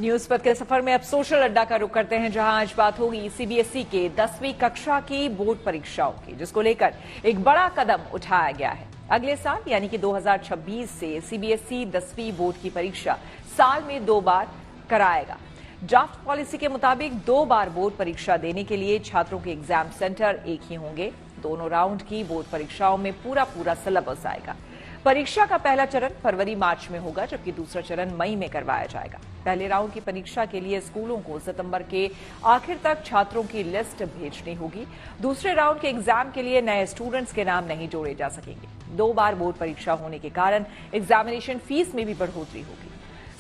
News पथ के सफर में अब सोशल अड्डा का रुख करते हैं, जहां आज बात होगी सीबीएसई के 10वीं कक्षा की बोर्ड परीक्षाओं की, जिसको लेकर एक बड़ा कदम उठाया गया है। अगले साल यानी कि 2026 से सीबीएसई 10वीं बोर्ड की परीक्षा साल में 2 बार कराएगा। ड्राफ्ट पॉलिसी के मुताबिक 2 बार बोर्ड परीक्षा देने के लिए छात्रों के एग्जाम सेंटर एक ही होंगे। दोनों राउंड की बोर्ड परीक्षाओं में पूरा सिलेबस आएगा। परीक्षा का पहला चरण फरवरी-मार्च में होगा, जबकि दूसरा चरण मई में करवाया जाएगा। पहले राउंड की परीक्षा के लिए स्कूलों को सितंबर के आखिर तक छात्रों की लिस्ट भेजनी होगी। दूसरे राउंड के एग्जाम के लिए नए स्टूडेंट्स के नाम नहीं जोड़े जा सकेंगे। 2 बार बोर्ड परीक्षा होने के कारण एग्जामिनेशन फीस में भी बढ़ोतरी होगी।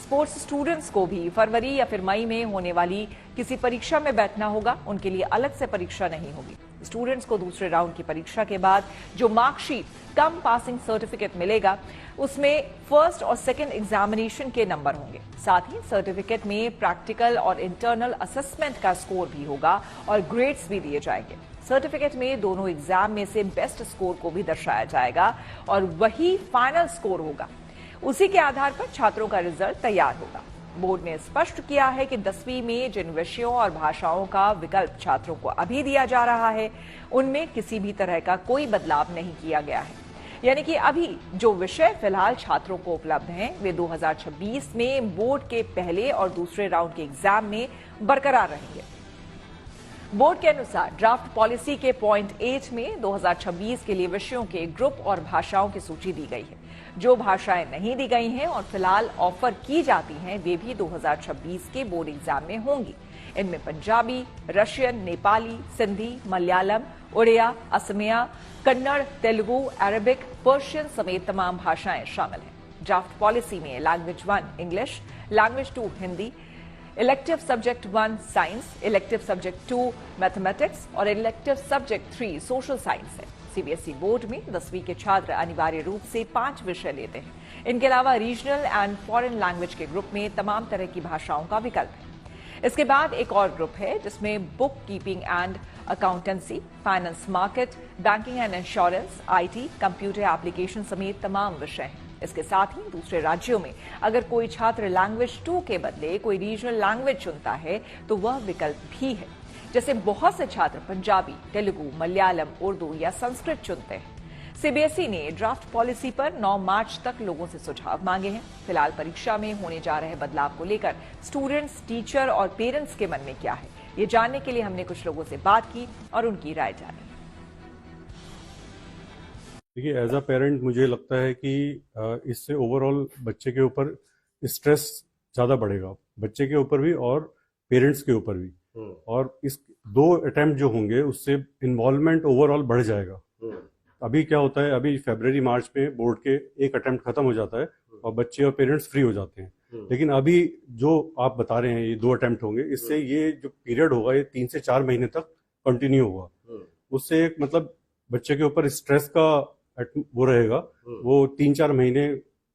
स्पोर्ट्स स्टूडेंट्स को भी फरवरी या फिर मई में होने वाली किसी परीक्षा में बैठना होगा। उनके लिए अलग से परीक्षा नहीं होगी। स्टूडेंट्स को दूसरे राउंड की परीक्षा के बाद जो मार्कशीट कम पासिंग सर्टिफिकेट मिलेगा, उसमें फर्स्ट और सेकंड एग्जामिनेशन के नंबर होंगे। साथ ही सर्टिफिकेट में प्रैक्टिकल और इंटरनल असेसमेंट का स्कोर भी होगा और ग्रेड्स भी दिए जाएंगे। सर्टिफिकेट में दोनों एग्जाम में से बेस्ट स्कोर को भी दर्शाया जाएगा और वही फाइनल स्कोर होगा। उसी के आधार पर छात्रों का रिजल्ट तैयार होगा। बोर्ड ने स्पष्ट किया है कि 10वीं में जिन विषयों और भाषाओं का विकल्प छात्रों को अभी दिया जा रहा है, उनमें किसी भी तरह का कोई बदलाव नहीं किया गया है। यानी कि अभी जो विषय फिलहाल छात्रों को उपलब्ध हैं, वे 2026 में बोर्ड के पहले और दूसरे राउंड के एग्जाम में बरकरार रहेंगे। बोर्ड के अनुसार ड्राफ्ट पॉलिसी के पॉइंट 8 में 2026 के लिए विषयों के ग्रुप और भाषाओं की सूची दी गई है। जो भाषाएं नहीं दी गई हैं और फिलहाल ऑफर की जाती हैं, वे भी 2026 के बोर्ड एग्जाम में होंगी। इनमें Punjabi, Russian, Nepali, Sindhi, Malayalam, Oriya, Assamese, Kannada, Telugu, Arabic, Persian समेत तमाम भाषाएं शामिल हैं। ड्राफ्ट पॉलिसी में language 1 English, language 2 Hindi, elective subject 1 science, elective subject 2 mathematics और इलेक्टिव सब्जेक्ट 3 सोशल साइंस है। सीबीएसई बोर्ड में 10वीं के छात्र अनिवार्य रूप से 5 विषय लेते हैं। इनके अलावा रीजनल एंड फॉरेन लैंग्वेज के ग्रुप में तमाम तरह की भाषाओं का विकल्प है। इसके बाद एक और ग्रुप है जिसमें book keeping and accountancy, finance market, banking and insurance, IT, computer application समेत तमाम विषय हैं। इसके साथ ही दूसरे राज्यों में अगर कोई छात्र लैंग्वेज 2 के बदले कोई रीजनल लैंग्वेज चुनता है तो वह विकल्प भी है। जैसे बहुत से छात्र पंजाबी, तेलुगु, मलयालम, उर्दू या संस्कृत चुनते हैं। सीबीएसई ने ड्राफ्ट पॉलिसी पर 9 मार्च तक लोगों से सुझाव मांगे हैं। फिलहाल परीक्षा में होने जा रहे बदलाव को लेकर स्टूडेंट्स, टीचर और पेरेंट्स के मन में क्या है, ये जानने के लिए हमने कुछ लोगों से बात की और उनकी राय जानी। देखिए, एज अ पेरेंट मुझे लगता है कि इससे ओवरऑल बच्चे के ऊपर स्ट्रेस ज़्यादा बढ़ेगा, बच्चे के ऊपर भी और पेरेंट्स के ऊपर भी। और इस 2 अटेम्प्ट जो होंगे उससे इन्वॉल्वमेंट ओवरऑल बढ़ जाएगा। अभी क्या होता है, अभी फरवरी मार्च में बोर्ड के एक अटेम्प्ट खत्म हो जाता है और बच्चे और पेरेंट्स फ्री हो जाते हैं। लेकिन अभी जो आप बता रहे हैं ये 2 अटेम्प्ट होंगे, इससे ये जो पीरियड होगा ये 3 से 4 महीने तक कंटिन्यू होगा। उससे एक मतलब बच्चे के ऊपर स्ट्रेस का वो रहेगा, वो 3-4 महीने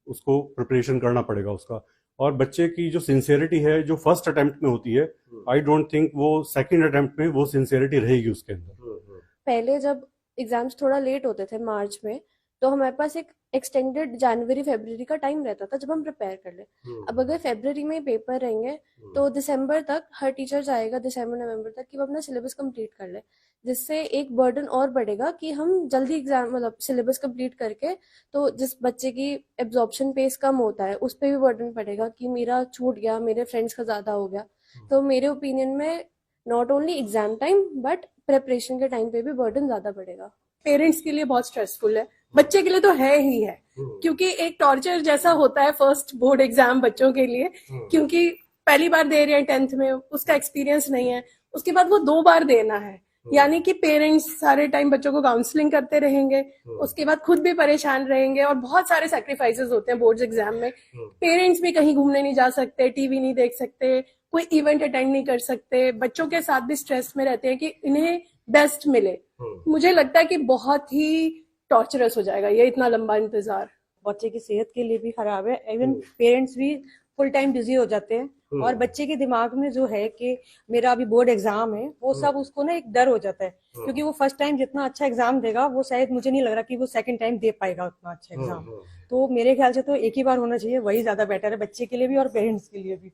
उसको प्रिपरेशन करना पड़ेगा उसका। और बच्चे की जो सिंसियरिटी है जो फर्स्ट अटेम्प्ट में होती है, आई डोंट थिंक वो सेकंड अटेम्प्ट में वो सिंसियरिटी रहेगी उसके अंदर। पहले जब एग्जाम्स थोड़ा लेट होते थे मार्च में, तो हमारे पास एक एक्सटेंडेड जनवरी फरवरी का टाइम रहता था जब हम प्रिपेयर कर ले। अब अगर फरवरी में पेपर रहेंगे तो दिसंबर तक हर टीचर चाहेगा, दिसंबर नवंबर तक, कि वो अपना सिलेबस कंप्लीट कर ले, जिससे एक बर्डन और बढ़ेगा कि हम जल्दी एग्जाम मतलब सिलेबस कंप्लीट करके, तो जिस बच्चे की एब्जॉर्प्शन पेस कम होता है उस पर भी बर्डन पड़ेगा कि मेरा छूट गया, मेरे फ्रेंड्स का ज्यादा हो गया। तो मेरे ओपिनियन में not only exam time but preparation के टाइम पे भी बर्डन ज्यादा बढ़ेगा। पेरेंट्स के लिए बहुत स्ट्रेसफुल है, बच्चे के लिए तो है ही है, क्योंकि एक टॉर्चर जैसा होता है फर्स्ट बोर्ड एग्जाम बच्चों के लिए, क्योंकि पहली बार दे रहे हैं 10th में, उसका एक्सपीरियंस नहीं है। उसके बाद वो 2 बार देना है, यानी कि पेरेंट्स सारे टाइम बच्चों को काउंसलिंग करते रहेंगे, उसके बाद खुद भी परेशान रहेंगे और बहुत सारे सैक्रिफाइसेस होते हैं बोर्ड्स एग्जाम में। पेरेंट्स भी कहीं घूमने नहीं जा सकते, टीवी नहीं देख सकते, कोई इवेंट अटेंड नहीं कर सकते, बच्चों के साथ भी स्ट्रेस में रहते हैं कि इन्हें बेस्ट मिले। मुझे लगता है कि बहुत ही टॉर्चरस हो जाएगा ये इतना लंबा इंतजार। बच्चे की सेहत के लिए भी खराब है, इवन पेरेंट्स भी फुल टाइम बिजी हो जाते हैं और बच्चे के दिमाग में जो है कि मेरा अभी बोर्ड एग्जाम है, वो सब उसको ना एक डर हो जाता है, क्योंकि वो फर्स्ट टाइम जितना अच्छा एग्जाम देगा वो शायद मुझे नहीं लग रहा कि वो सेकंड टाइम दे पाएगा उतना अच्छा एग्जाम। तो मेरे ख्याल से तो एक ही बार होना चाहिए, वही ज्यादा बेटर है बच्चे के लिए भी और पेरेंट्स के लिए भी।